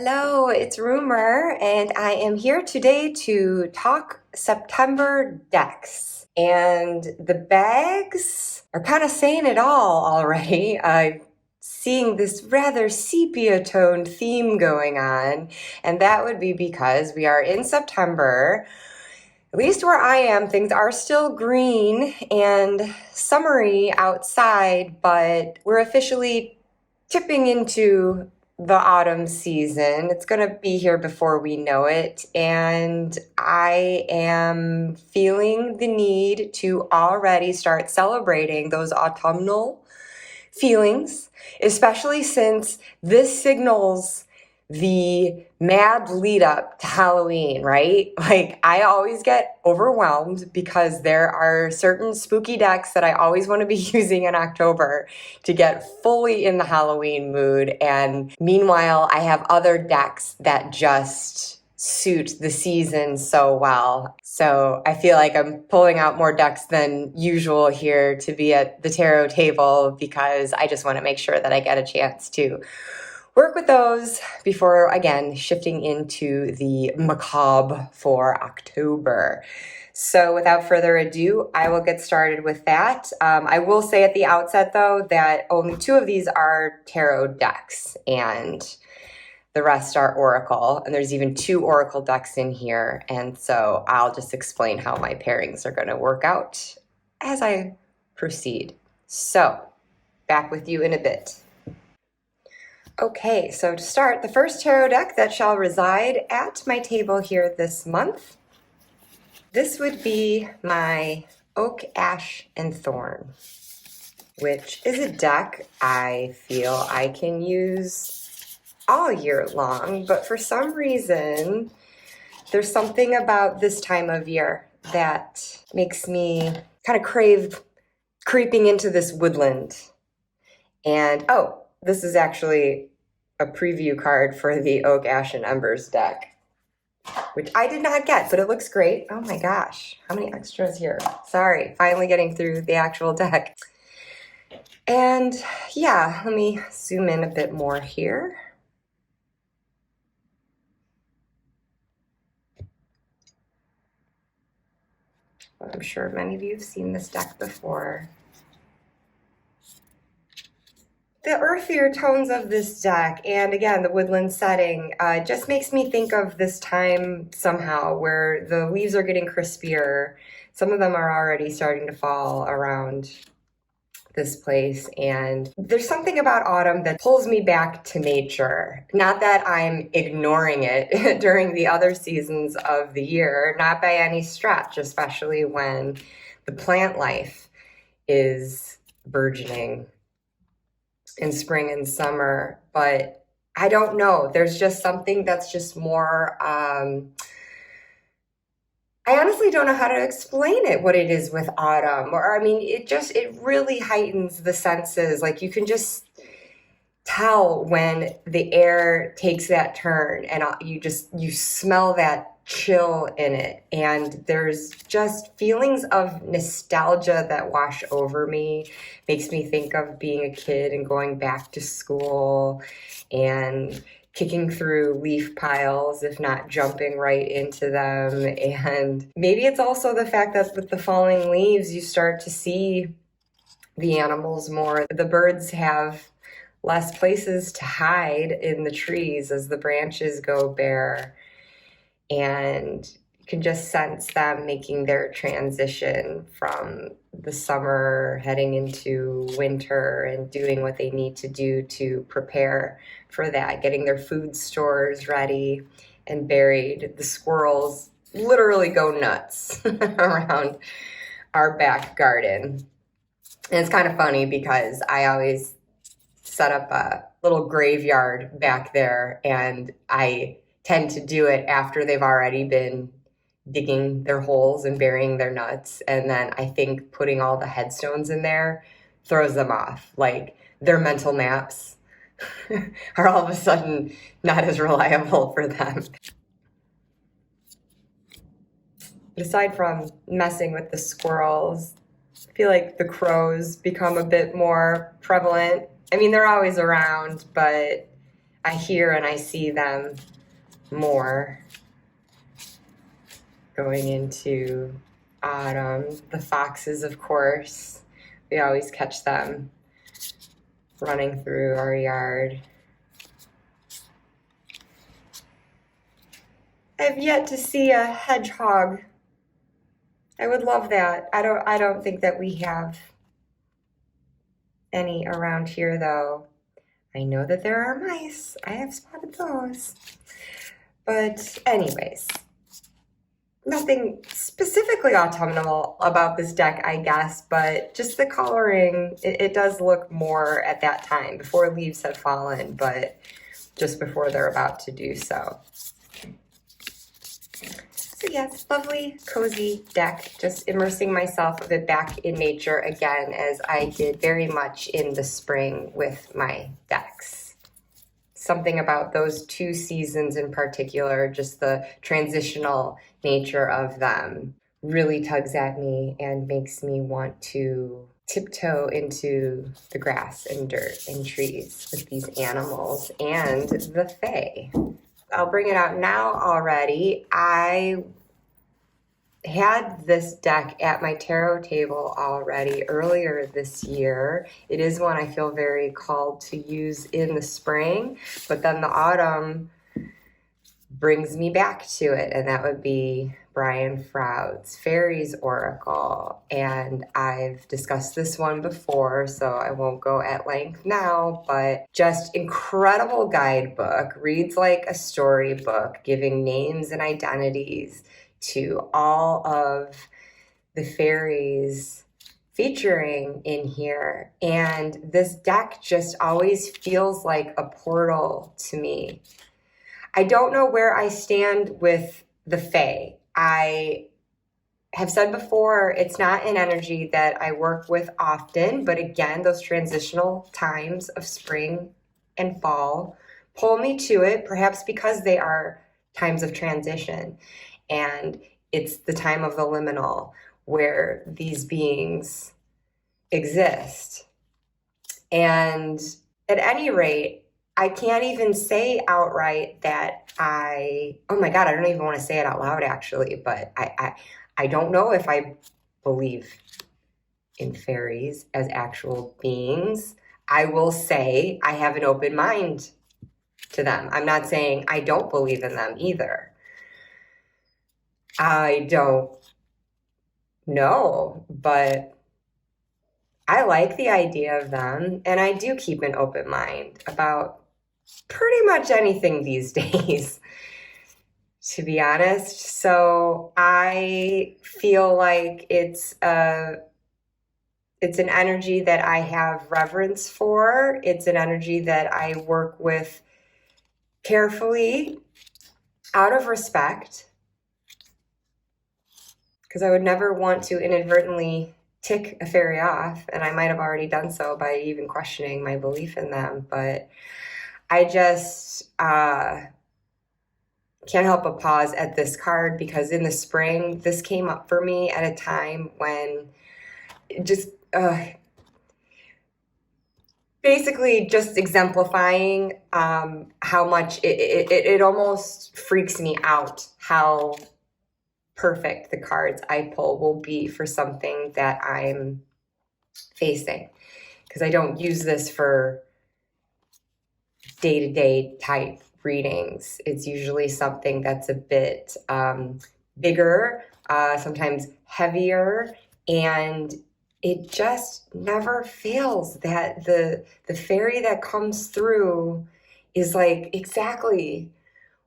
Hello, it's Rumor, and I am here today to talk September decks. And the bags are kind of saying it all already. I'm seeing this rather sepia-toned theme going on, and that would be because we are in September. At least where I am, things are still green and summery outside, but we're officially tipping into the autumn season. It's going to be here before we know it, and I am feeling the need to already start celebrating those autumnal feelings, especially since this signals the mad lead up to Halloween, right? Like, I always get overwhelmed because there are certain spooky decks that I always want to be using in October to get fully in the Halloween mood. And meanwhile, I have other decks that just suit the season so well. So I feel like I'm pulling out more decks than usual here to be at the tarot table because I just want to make sure that I get a chance to work with those before, again, shifting into the macabre for October. So without further ado, I will get started with that. I will say at the outset, though, that only 2 of these are tarot decks, and the rest are Oracle. And there's even 2 Oracle decks in here. And so I'll just explain how my pairings are going to work out as I proceed. So back with you in a bit. Okay, so to start, the first tarot deck that shall reside at my table here this month, this would be my Oak, Ash, and Thorn, which is a deck I feel I can use all year long, but for some reason, there's something about this time of year that makes me kind of crave creeping into this woodland. And oh, this is actually a preview card for the Oak, Ash, and Embers deck, which I did not get, but it looks great. Oh my gosh, how many extras here? Sorry, finally getting through the actual deck. And yeah, let me zoom in a bit more here. I'm sure many of you have seen this deck before. The earthier tones of this deck, and again, the woodland setting, just makes me think of this time somehow where the leaves are getting crispier. Some of them are already starting to fall around this place, and there's something about autumn that pulls me back to nature. Not that I'm ignoring it during the other seasons of the year, not by any stretch, especially when the plant life is burgeoning in spring and summer. But I don't know, there's just something that's just more I honestly don't know how to explain it, what it is with autumn. Or I mean, it really heightens the senses. Like, you can just tell when the air takes that turn, and you smell that chill in it, and there's just feelings of nostalgia that wash over me. Makes me think of being a kid and going back to school and kicking through leaf piles, if not jumping right into them. And maybe it's also the fact that with the falling leaves, you start to see the animals more. The birds have less places to hide in the trees as the branches go bare, and you can just sense them making their transition from the summer heading into winter and doing what they need to do to prepare for that, getting their food stores ready and buried. The squirrels literally go nuts around our back garden. And it's kind of funny because I always set up a little graveyard back there, and I tend to do it after they've already been digging their holes and burying their nuts. And then I think putting all the headstones in there throws them off. Like, their mental maps are all of a sudden not as reliable for them. But aside from messing with the squirrels, I feel like the crows become a bit more prevalent. I mean, they're always around, but I hear and I see them more going into autumn. The foxes, of course, we always catch them running through our yard. I've yet to see a hedgehog. I would love that. I don't think that we have any around here, though. I know that there are mice. I have spotted those. But anyways, nothing specifically autumnal about this deck, I guess, but just the coloring, it does look more at that time, before leaves have fallen, but just before they're about to do so. So yes, lovely, cozy deck, just immersing myself a bit back in nature again, as I did very much in the spring with my decks. Something about those two seasons in particular, just the transitional nature of them, really tugs at me and makes me want to tiptoe into the grass and dirt and trees with these animals and the fae. I'll bring it out now already. I had this deck at my tarot table already earlier this year. It is one I feel very called to use in the spring, but then the autumn brings me back to it, and that would be Brian Froud's Faeries Oracle. And I've discussed this one before, so I won't go at length now, but just incredible guidebook, reads like a storybook, giving names and identities to all of the fairies featuring in here. And this deck just always feels like a portal to me. I don't know where I stand with the fae. I have said before, it's not an energy that I work with often, but again, those transitional times of spring and fall pull me to it, perhaps because they are times of transition. And it's the time of the liminal where these beings exist. And at any rate, I can't even say outright that oh my God, I don't even want to say it out loud actually, but I don't know if I believe in fairies as actual beings. I will say I have an open mind to them. I'm not saying I don't believe in them either. I don't know, but I like the idea of them, and I do keep an open mind about pretty much anything these days, to be honest. So I feel like it's an energy that I have reverence for. It's an energy that I work with carefully, out of respect, because I would never want to inadvertently tick a fairy off, and I might have already done so by even questioning my belief in them. But I just can't help but pause at this card, because in the spring, this came up for me at a time when just basically just exemplifying how much it almost freaks me out how perfect the cards I pull will be for something that I'm facing, because I don't use this for day-to-day type readings. It's usually something that's a bit bigger, sometimes heavier, and it just never fails that the fairy that comes through is like exactly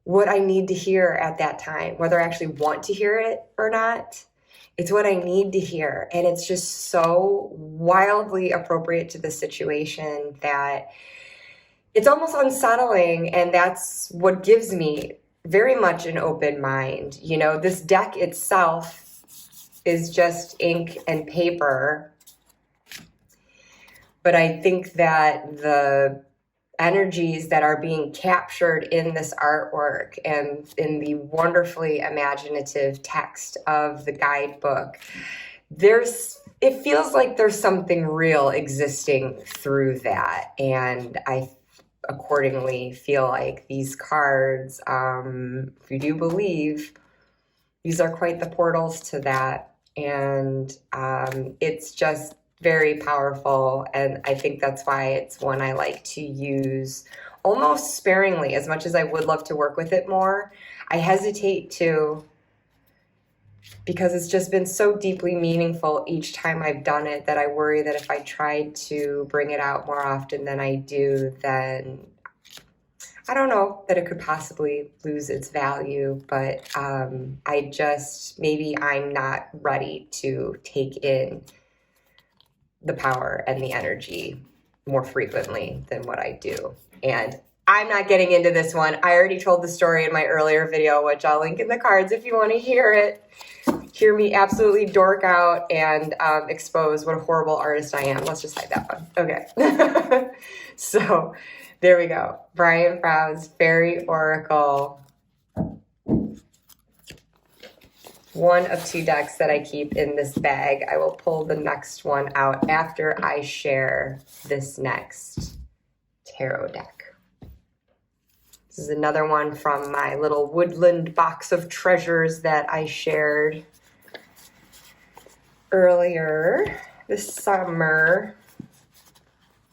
what I need to hear at that time, whether I actually want to hear it or not. It's what I need to hear. And it's just so wildly appropriate to the situation that it's almost unsettling. And that's what gives me very much an open mind. You know, this deck itself is just ink and paper. But I think that the energies that are being captured in this artwork and in the wonderfully imaginative text of the guidebook, it feels like there's something real existing through that. And I accordingly feel like these cards, if you do believe, these are quite the portals to that. And it's just very powerful. And I think that's why it's one I like to use almost sparingly. As much as I would love to work with it more, I hesitate to, because it's just been so deeply meaningful each time I've done it that I worry that if I tried to bring it out more often than I do, then I don't know that it could possibly lose its value. But I just, maybe I'm not ready to take in the power and the energy more frequently than what I do. And I'm not getting into this one. I already told the story in my earlier video, which I'll link in the cards if you want to hear it. Hear me absolutely dork out and expose what a horrible artist I am. Let's just hide that one. Okay. So there we go. Brian Frown's Fairy Oracle. One of two decks that I keep in this bag. I will pull the next one out after I share this next tarot deck. This is another one from my little woodland box of treasures that I shared earlier this summer.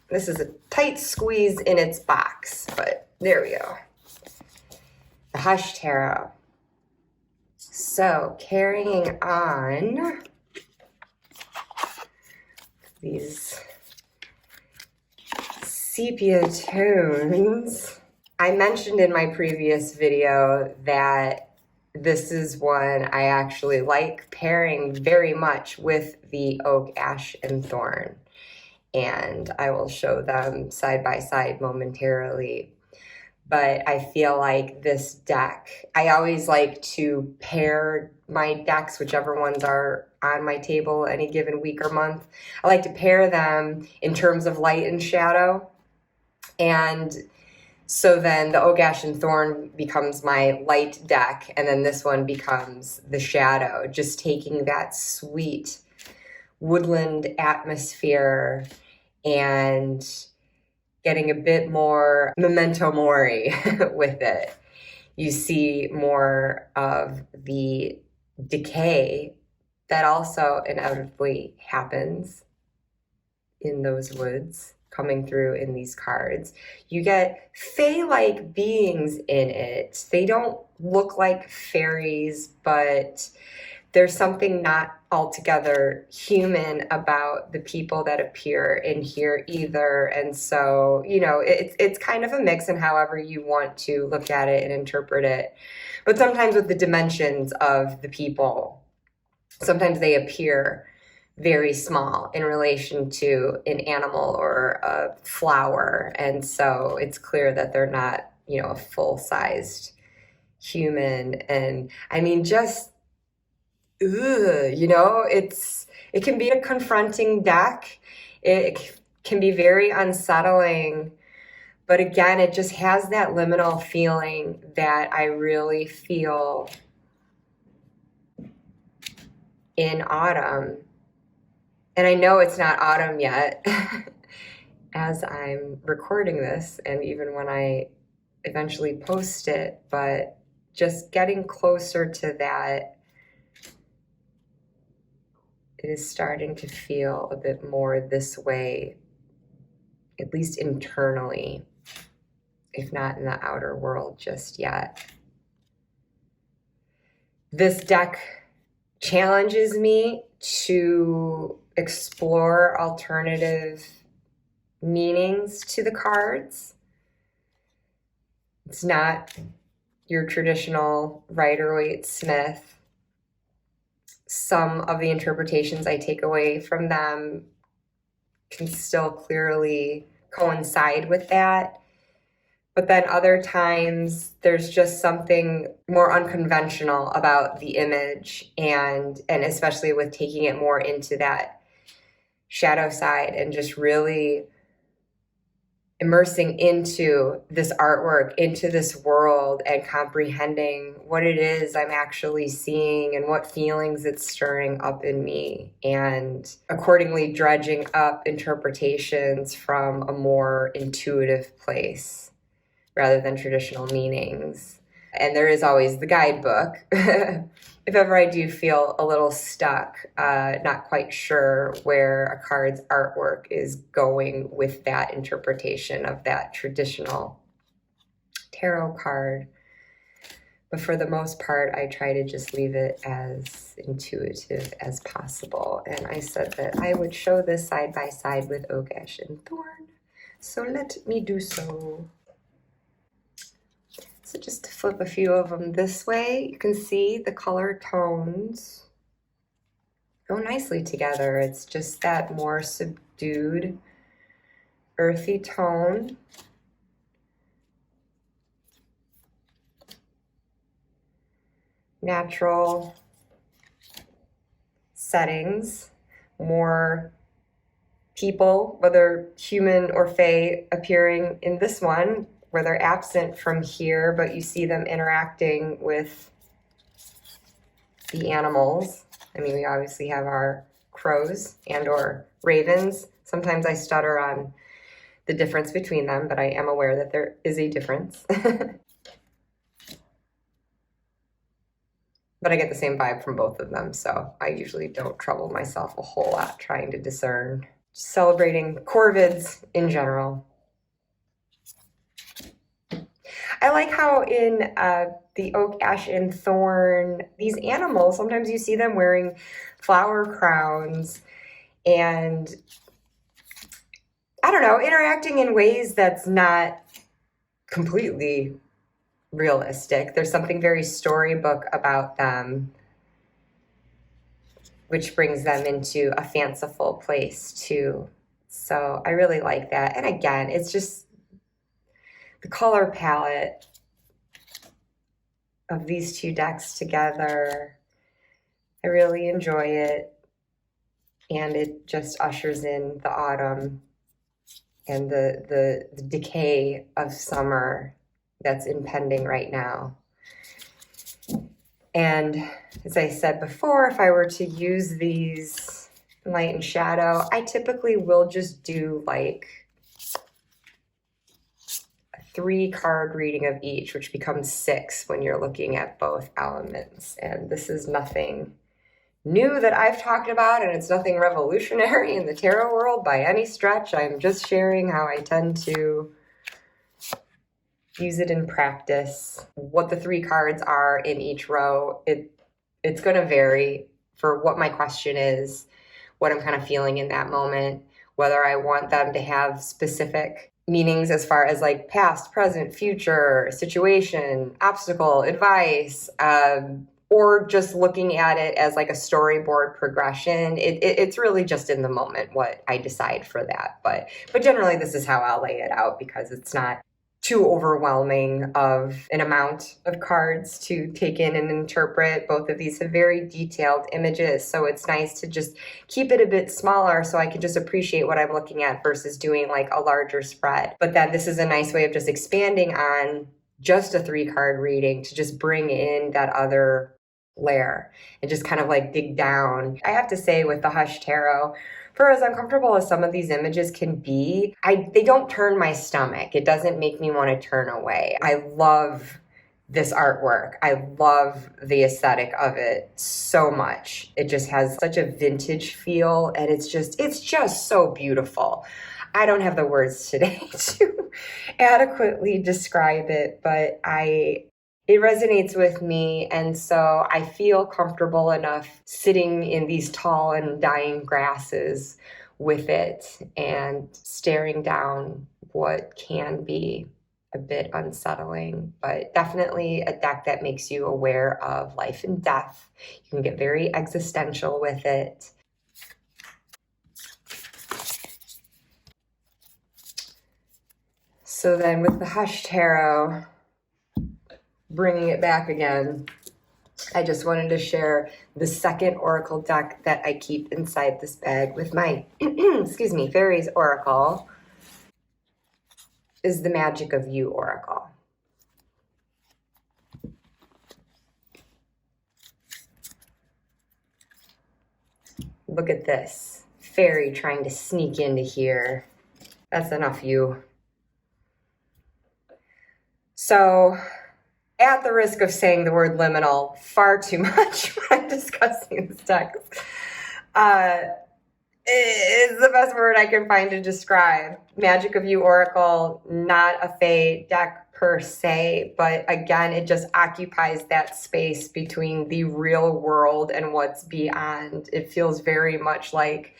This is a tight squeeze in its box, but there we go. The Hush Tarot. So carrying on these sepia tones, I mentioned in my previous video that this is one I actually like pairing very much with the oak, ash, and thorn. And I will show them side by side momentarily. But I feel like this deck, I always like to pair my decks, whichever ones are on my table any given week or month. I like to pair them in terms of light and shadow. And so then the Oak, Ash, and Thorn becomes my light deck, and then this one becomes the shadow, just taking that sweet woodland atmosphere and getting a bit more memento mori with it. You see more of the decay that also inevitably happens in those woods coming through in these cards. You get fae-like beings in it. They don't look like fairies, but there's something not altogether human about the people that appear in here either. And so, you know, it's kind of a mix in however you want to look at it and interpret it. But sometimes with the dimensions of the people, sometimes they appear very small in relation to an animal or a flower. And so it's clear that they're not, you know, a full-sized human. And I mean, just you know, it can be a confronting deck. It can be very unsettling, but again, it just has that liminal feeling that I really feel in autumn. And I know it's not autumn yet as I'm recording this, and even when I eventually post it, but just getting closer to that, it is starting to feel a bit more this way, at least internally, if not in the outer world just yet. This deck challenges me to explore alternative meanings to the cards. It's not your traditional Rider-Waite-Smith. Some of the interpretations I take away from them can still clearly coincide with that. But then other times there's just something more unconventional about the image, and especially with taking it more into that shadow side and just really immersing into this artwork, into this world, and comprehending what it is I'm actually seeing and what feelings it's stirring up in me, and accordingly dredging up interpretations from a more intuitive place rather than traditional meanings. And there is always the guidebook. If ever I do feel a little stuck, not quite sure where a card's artwork is going with that interpretation of that traditional tarot card. But for the most part, I try to just leave it as intuitive as possible. And I said that I would show this side by side with Oak, Ash, and Thorn. So let me do so. So just to flip a few of them this way, you can see the color tones go nicely together. It's just that more subdued, earthy tone. Natural settings, more people, whether human or fae, appearing in this one, where they're absent from here, but you see them interacting with the animals. I mean, we obviously have our crows and or ravens. Sometimes I stutter on the difference between them, but I am aware that there is a difference. But I get the same vibe from both of them, so I usually don't trouble myself a whole lot trying to discern. Celebrating corvids in general. I like how in the Oak, Ash, and Thorn, these animals, sometimes you see them wearing flower crowns and, I don't know, interacting in ways that's not completely realistic. There's something very storybook about them, which brings them into a fanciful place too. So I really like that. And again, it's just the color palette of these two decks together. I really enjoy it. And it just ushers in the autumn and the decay of summer that's impending right now. And as I said before, if I were to use these light and shadow, I typically will just do like a 3-card reading of each, which becomes 6 when you're looking at both elements. And this is nothing new that I've talked about, and it's nothing revolutionary in the tarot world by any stretch. I'm just sharing how I tend to use it in practice. What the 3 cards are in each row, it's going to vary for what my question is, what I'm kind of feeling in that moment, whether I want them to have specific meanings as far as like past, present, future, situation, obstacle, advice, or just looking at it as like a storyboard progression. It's really just in the moment what I decide for that. But generally this is how I'll lay it out, because it's not too overwhelming of an amount of cards to take in and interpret. Both of these have very detailed images, so it's nice to just keep it a bit smaller so I can just appreciate what I'm looking at versus doing like a larger spread. But then this is a nice way of just expanding on just a 3-card reading to just bring in that other layer and just kind of like dig down. I have to say, with the Hush Tarot, for as uncomfortable as some of these images can be, they don't turn my stomach. It doesn't make me want to turn away. I love this artwork. I love the aesthetic of it so much. It just has such a vintage feel, and it's just so beautiful. I don't have the words today to adequately describe it, but it resonates with me, and so I feel comfortable enough sitting in these tall and dying grasses with it and staring down what can be a bit unsettling, but definitely a deck that makes you aware of life and death. You can get very existential with it. So then with the Hush Tarot, bringing it back again, I just wanted to share the second oracle deck that I keep inside this bag with my, excuse me, Faeries Oracle. is the Magick of You Oracle. Look at this. Fairy trying to sneak into here. That's enough you. So, at the risk of saying the word liminal far too much when I'm discussing this text, is the best word I can find to describe. Magick of You Oracle, not a fae deck per se, but again, it just occupies that space between the real world and what's beyond. It feels very much like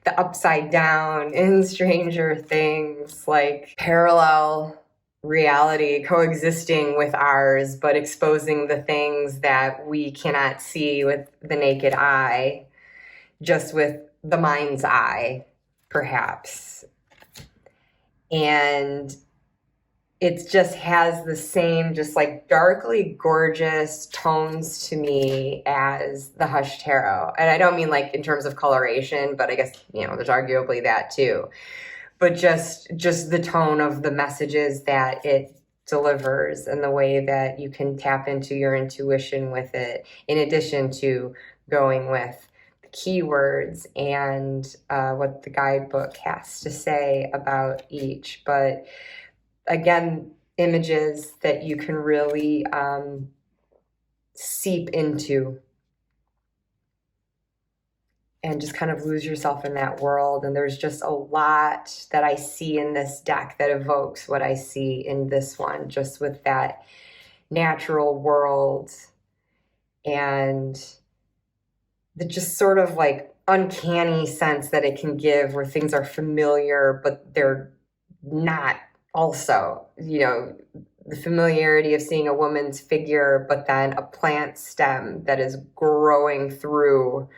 the upside down in Stranger Things, like parallel reality coexisting with ours, but exposing the things that we cannot see with the naked eye, just with the mind's eye, perhaps. And it just has the same, just like darkly gorgeous tones to me as the Hush Tarot. And I don't mean like in terms of coloration, but I guess, you know, there's arguably that too. But just the tone of the messages that it delivers and the way that you can tap into your intuition with it, in addition to going with the keywords and what the guidebook has to say about each. But again, images that you can really seep into and just kind of lose yourself in that world. And there's just a lot that I see in this deck that evokes what I see in this one, just with that natural world and the just sort of like uncanny sense that it can give, where things are familiar, but they're not also, you know, the familiarity of seeing a woman's figure, but then a plant stem that is growing through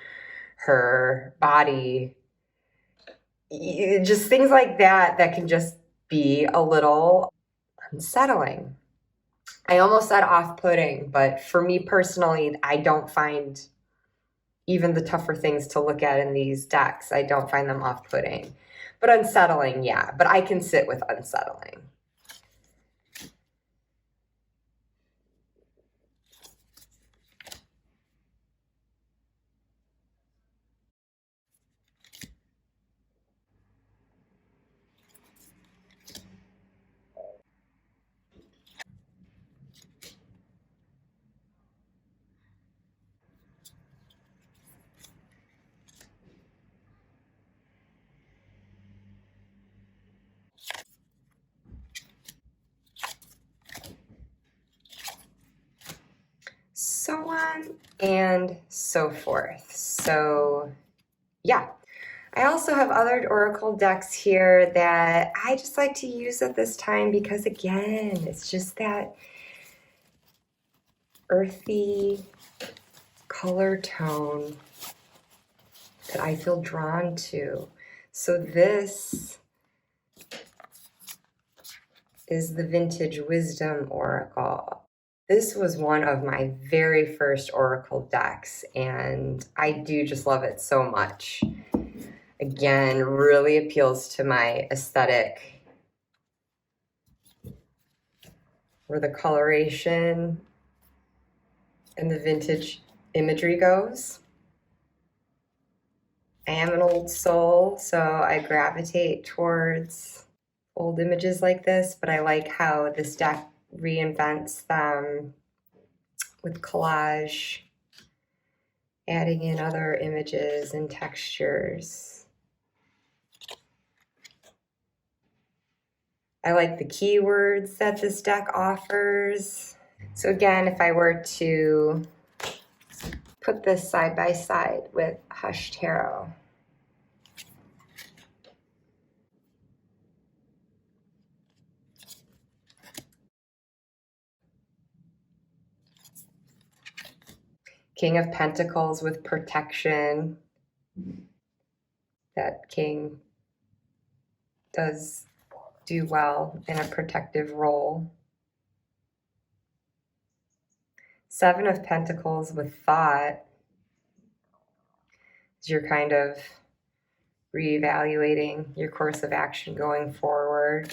her body. Just things like that that can just be a little unsettling. I almost said off-putting, but for me personally, I don't find even the tougher things to look at in these decks, I don't find them off-putting. But unsettling, yeah. But I can sit with unsettling. So on and so forth. So yeah, I also have other Oracle decks here that I just like to use at this time because, again, it's just that earthy color tone that I feel drawn to. So this is the Vintage Wisdom Oracle. This was one of my very first Oracle decks, and I do just love it so much. Again, really appeals to my aesthetic, where the coloration and the vintage imagery goes. I am an old soul, so I gravitate towards old images like this, but I like how this deck reinvents them with collage, adding in other images and textures. I like the keywords that this deck offers. So again, if I were to put this side by side with Hush Tarot, King of Pentacles with protection. That king does do well in a protective role. Seven of Pentacles with thought. You're kind of reevaluating your course of action going forward.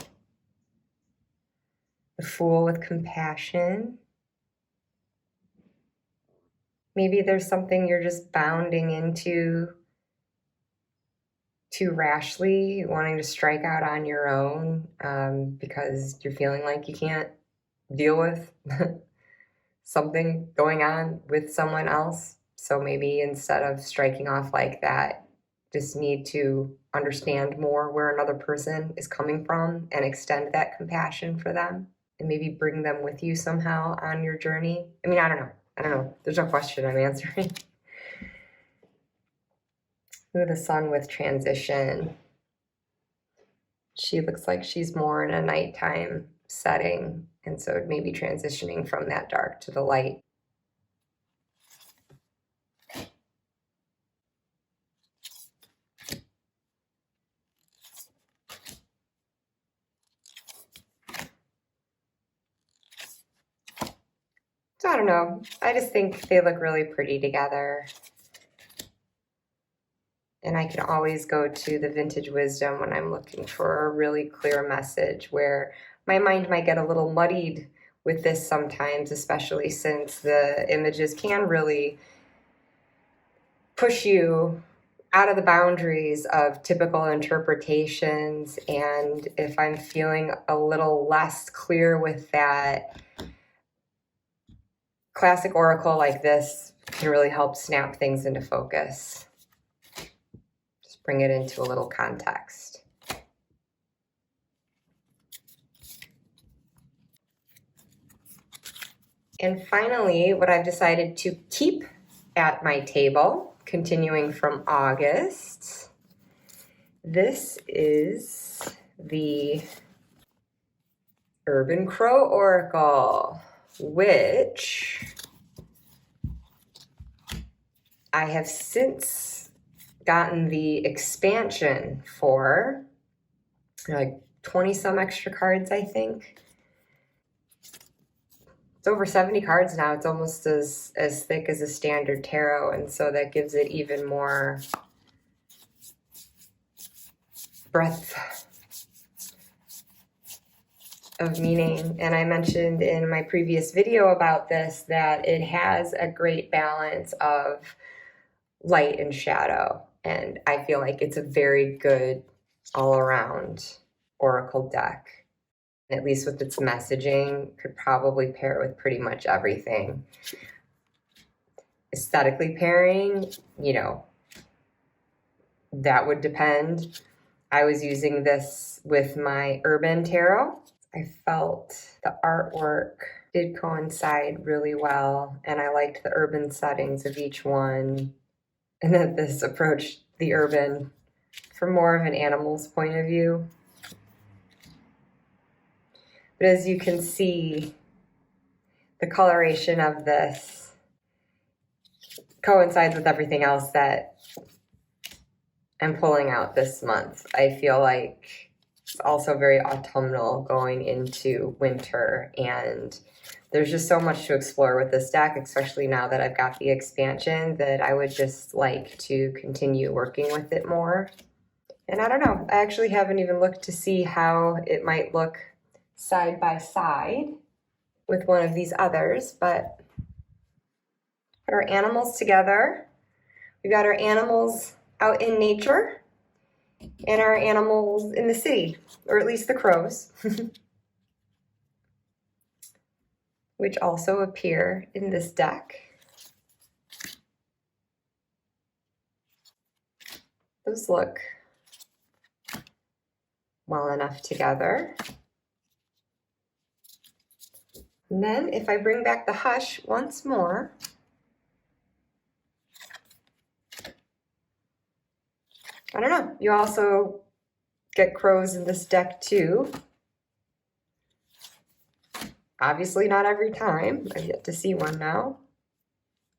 The Fool with compassion. Maybe there's something you're just bounding into too rashly, wanting to strike out on your own because you're feeling like you can't deal with something going on with someone else. So maybe instead of striking off like that, just need to understand more where another person is coming from and extend that compassion for them and maybe bring them with you somehow on your journey. I mean, I don't know. There's no question I'm answering. Ooh, the Sun with transition. She looks like she's more in a nighttime setting, and so maybe transitioning from that dark to the light. So I don't know. I just think they look really pretty together. And I can always go to the Vintage Wisdom when I'm looking for a really clear message, where my mind might get a little muddied with this sometimes, especially since the images can really push you out of the boundaries of typical interpretations. And if I'm feeling a little less clear with that, classic oracle like this can really help snap things into focus. Just bring it into a little context. And finally, what I've decided to keep at my table, continuing from August, this is the Urban Crow Oracle, which I have since gotten the expansion for, like 20 some extra cards, I think. It's over 70 cards now. It's almost as thick as a standard tarot, and so that gives it even more breadth of meaning. And I mentioned in my previous video about this that it has a great balance of light and shadow, and I feel like it's a very good all-around oracle deck. At least with its messaging, could probably pair with pretty much everything. Aesthetically pairing, you know, that would depend. I was using this with my Urban Tarot. I felt the artwork did coincide really well, and I liked the urban settings of each one. And that this approached the urban from more of an animal's point of view. But as you can see, the coloration of this coincides with everything else that I'm pulling out this month. I feel like it's also very autumnal going into winter, and there's just so much to explore with this deck, especially now that I've got the expansion, that I would just like to continue working with it more. And I don't know, I actually haven't even looked to see how it might look side by side with one of these others, but put our animals together. We've got our animals out in nature and our animals in the city, or at least the crows, which also appear in this deck. Those look well enough together. And then if I bring back the hush once more, I don't know, you also get crows in this deck too. Obviously not every time. I've yet to see one now.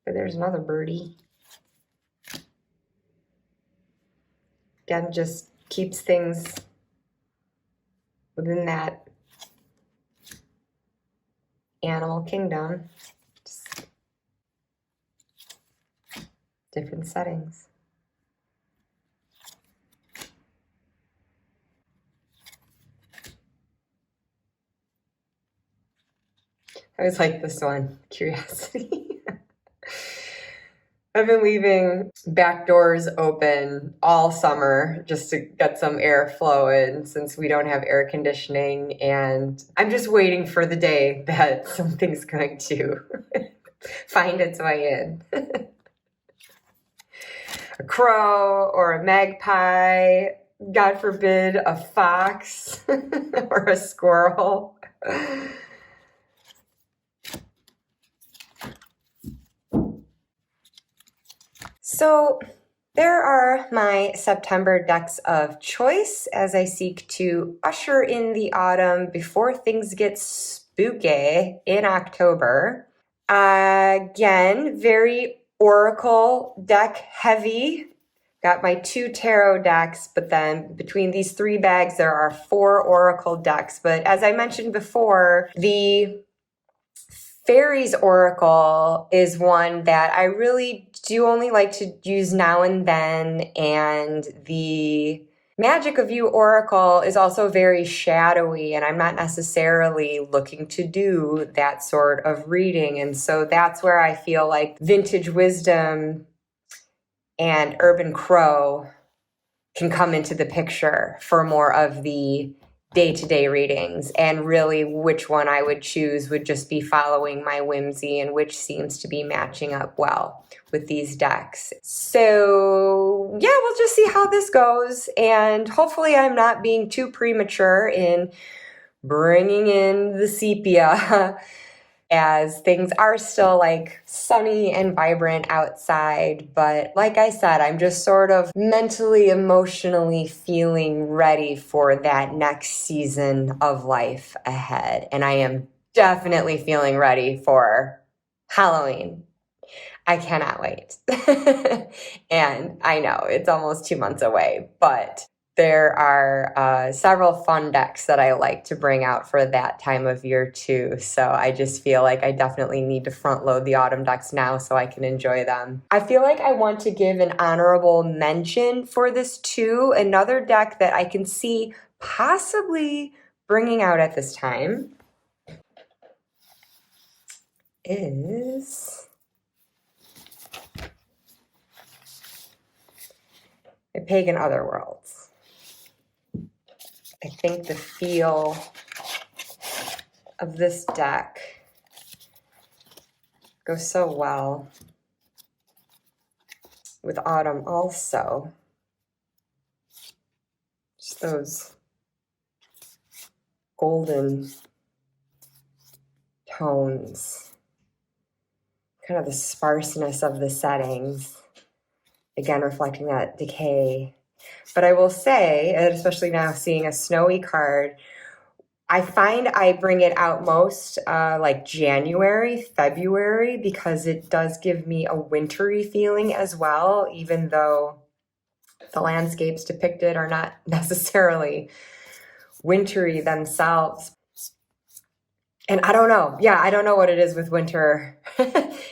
But there's another birdie. Again, just keeps things within that animal kingdom. Just different settings. I always like this one, Curiosity. I've been leaving back doors open all summer just to get some airflow in since we don't have air conditioning, and I'm just waiting for the day that something's going to find its way in. A crow or a magpie, God forbid, a fox or a squirrel. So there are my September decks of choice as I seek to usher in the autumn before things get spooky in October. Again, very Oracle deck heavy. Got my 2 tarot decks, but then between these 3 bags, there are 4 Oracle decks. But as I mentioned before, the Faeries Oracle is one that I really do only like to use now and then, and the Magick of You Oracle is also very shadowy, and I'm not necessarily looking to do that sort of reading, and so that's where I feel like Vintage Wisdom and Urban Crow can come into the picture for more of the day-to-day readings, and really which one I would choose would just be following my whimsy and which seems to be matching up well with these decks. So yeah, we'll just see how this goes, and hopefully I'm not being too premature in bringing in the sepia as things are still like sunny and vibrant outside. But like I said, I'm just sort of mentally, emotionally feeling ready for that next season of life ahead. And I am definitely feeling ready for Halloween. I cannot wait. And I know it's almost 2 months away, but there are several fun decks that I like to bring out for that time of year too. So I just feel like I definitely need to front load the autumn decks now so I can enjoy them. I feel like I want to give an honorable mention for this too. Another deck that I can see possibly bringing out at this time is a Pagan Otherworlds. I think the feel of this deck goes so well with autumn also. Just those golden tones, kind of the sparseness of the settings, again reflecting that decay. But I will say, and especially now seeing a snowy card, I find I bring it out most like January, February, because it does give me a wintry feeling as well, even though the landscapes depicted are not necessarily wintry themselves. And I don't know. Yeah, I don't know what it is with winter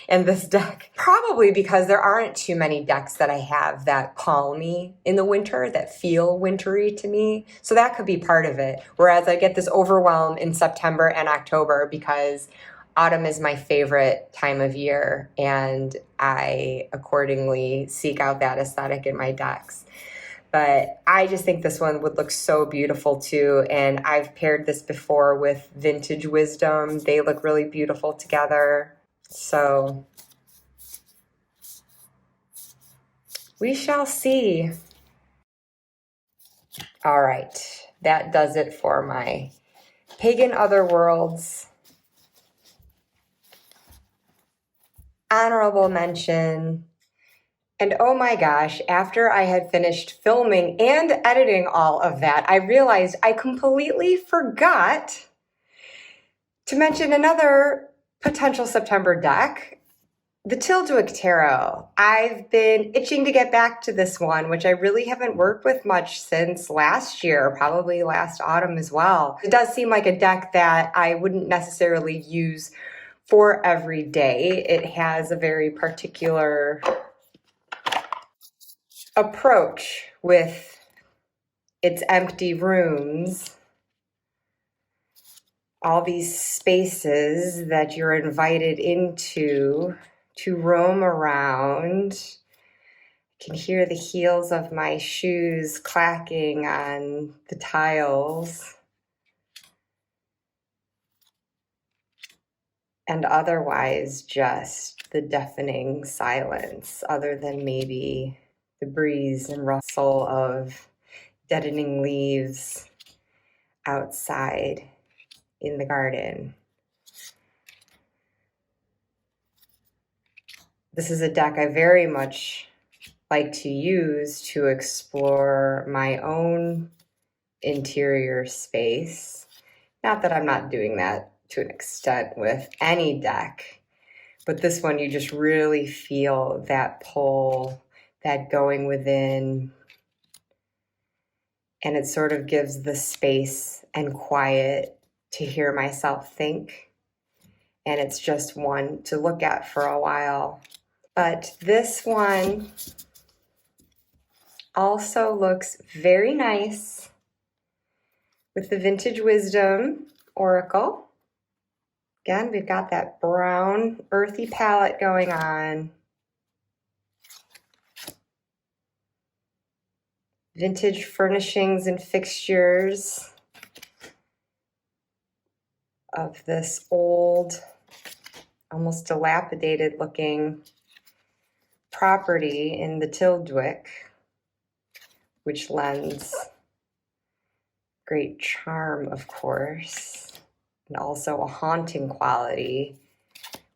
and this deck. Probably because there aren't too many decks that I have that call me in the winter, that feel wintry to me. So that could be part of it. Whereas I get this overwhelm in September and October because autumn is my favorite time of year, and I accordingly seek out that aesthetic in my decks. But I just think this one would look so beautiful too. And I've paired this before with Vintage Wisdom. They look really beautiful together. So we shall see. All right. That does it for my Pagan Otherworlds honorable mention. And oh my gosh, after I had finished filming and editing all of that, I realized I completely forgot to mention another potential September deck, the Tyldwick Tarot. I've been itching to get back to this one, which I really haven't worked with much since last year, probably last autumn as well. It does seem like a deck that I wouldn't necessarily use for every day. It has a very particular approach with its empty rooms all these spaces that you're invited into to roam around. I can hear the heels of my shoes clacking on the tiles. And otherwise just the deafening silence, other than maybe the breeze and rustle of deadening leaves outside in the garden. This is a deck I very much like to use to explore my own interior space. Not that I'm not doing that to an extent with any deck, but this one you just really feel that pull, that going within, and it sort of gives the space and quiet to hear myself think. And it's just one to look at for a while. But this one also looks very nice with the Vintage Wisdom Oracle. Again, we've got that brown, earthy palette going on. Vintage furnishings and fixtures of this old, almost dilapidated looking property in the Tyldwick, which lends great charm, of course, and also a haunting quality,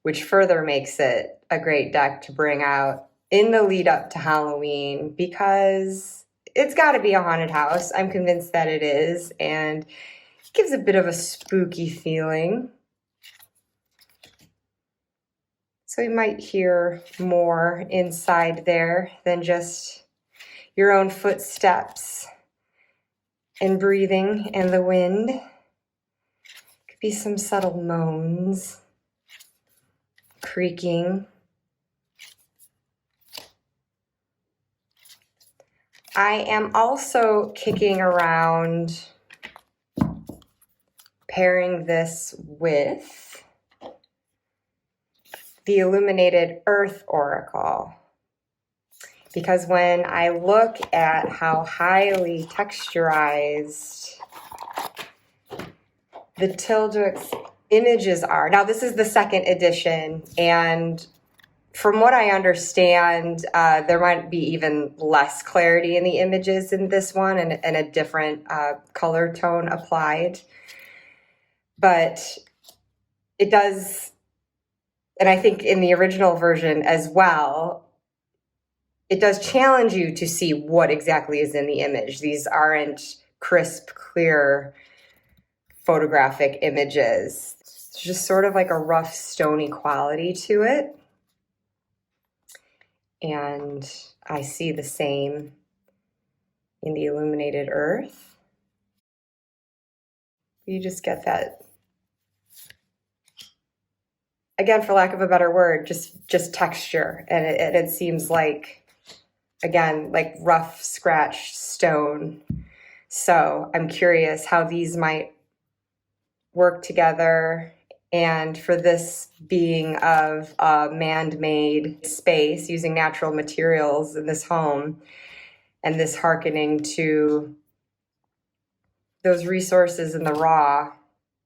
which further makes it a great deck to bring out in the lead up to Halloween, because it's got to be a haunted house. I'm convinced that it is, and it gives a bit of a spooky feeling. So you might hear more inside there than just your own footsteps and breathing and the wind. Could be some subtle moans, creaking. I am also kicking around pairing this with the Illuminated Earth Oracle, because when I look at how highly texturized the Tyldwick's images are, now this is the second edition, and from what I understand, there might be even less clarity in the images in this one, and a different color tone applied. But it does, and I think in the original version as well, it does challenge you to see what exactly is in the image. These aren't crisp, clear photographic images. It's just sort of like a rough, stony quality to it. And I see the same in the Illuminated Earth. You just get that, again, for lack of a better word, just texture. And it seems like, again, like rough, scratched stone. So I'm curious how these might work together. And for this being of a man-made space using natural materials in this home, and this hearkening to those resources in the raw,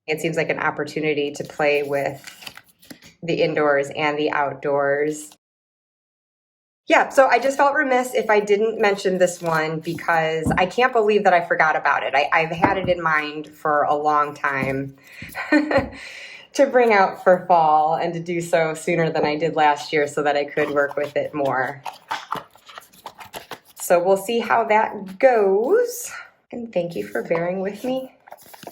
it seems like an opportunity to play with the indoors and the outdoors. Yeah, so I just felt remiss if I didn't mention this one, because I can't believe that I forgot about it. I've had it in mind for a long time to bring out for fall, and to do so sooner than I did last year so that I could work with it more. So we'll see how that goes. And thank you for bearing with me.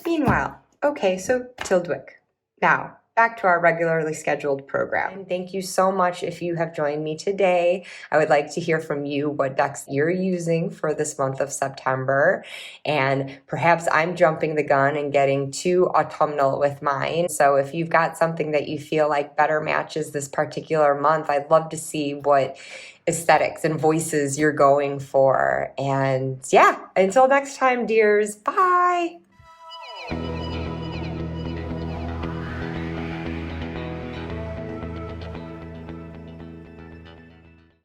Meanwhile, okay, so Tyldwick. Now, back to our regularly scheduled program. And thank you so much if you have joined me today. I would like to hear from you what decks you're using for this month of September. And perhaps I'm jumping the gun and getting too autumnal with mine. So if you've got something that you feel like better matches this particular month, I'd love to see what aesthetics and voices you're going for. And yeah, until next time, dears, bye.